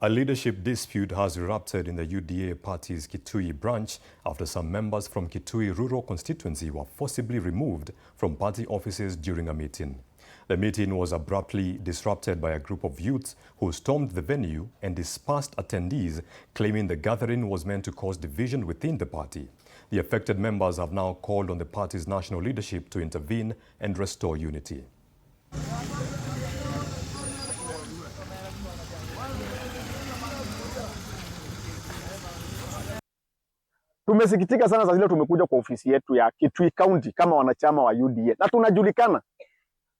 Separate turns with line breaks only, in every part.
A leadership dispute has erupted in the UDA party's Kitui branch after some members from Kitui rural constituency were forcibly removed from party offices during a meeting. The meeting was abruptly disrupted by a group of youths who stormed the venue and dispersed attendees, claiming the gathering was meant to cause division within the party. The affected members have now called on the party's national leadership to intervene and restore unity.
Tumesikitika sana saa zile tumekuja kwa ofisi yetu ya Kitui County kama wanachama wa UDA. Na tunajulikana.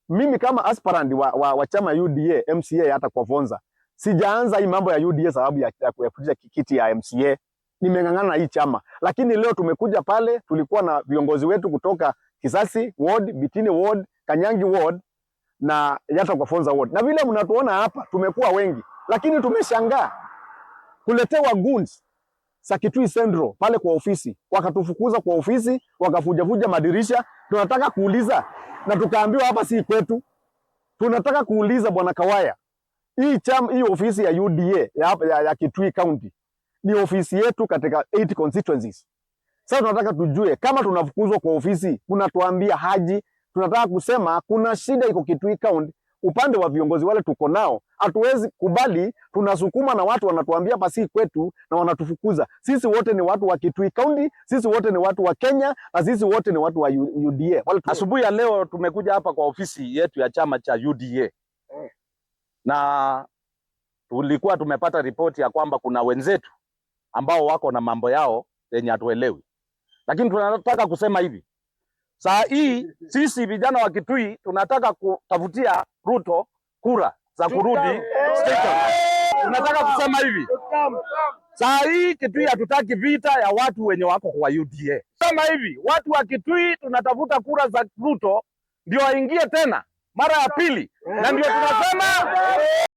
Mimi kama aspirant wa chama UDA MCA hata kwa Vonza. Sijaanza hii mambo ya UDA sababu ya kuja kiti ya MCA. Nimeng'ang'ana na hii chama. Lakini leo tumekuja pale, tulikuwa na viongozi wetu kutoka Kisasi Ward, Bitini Ward, Kanyangi Ward na hata kwa Vonza Ward. Na vile mnatuona hapa tumekuwa wengi. Lakini tumeshangaa kuletewa goons sa Kitui Central pale kwa ofisi, wakatufukuza kwa ofisi, wakafuja madirisha. Tunataka kuuliza na tukaambiwa hapa si kwetu. Tunataka kuuliza Bwana Kawaya, hii ofisi ya UDA ya Kitui County ni ofisi yetu katika 8 constituencies. Sasa tunataka tujue kama tunafukuzwa kwa ofisi, unatuambia haji. Tunataka kusema kuna shida iko Kitui County. Upande wa viongozi wale tuko nao, hatuwezi kubali tunasukuma na watu wanatuambia basi kwetu na wanatufukuza. Sisi wote ni watu wa Kitui County, sisi wote ni watu wa Kenya na sisi wote ni watu wa UDA.
Asubuhi ya leo tumekuja hapa kwa ofisi yetu ya chama cha UDA. Na tulikuwa tumepata ripoti ya kwamba kuna wenzetu ambao wako na mambo yao yenye hatuelewi. Lakini tunataka kusema hivi. Saa hii sisi vijana wa Kitui tunataka kutafutia Ruto kura za kurudi State House. Tunataka kusema hivi. Saa hii Kitui hatutaki vita ya watu wenye wako kwa UDA. Sema hivi, watu wa Kitui tunatafuta kura za Ruto ndio aingie tena mara ya pili. Na ndio tunasema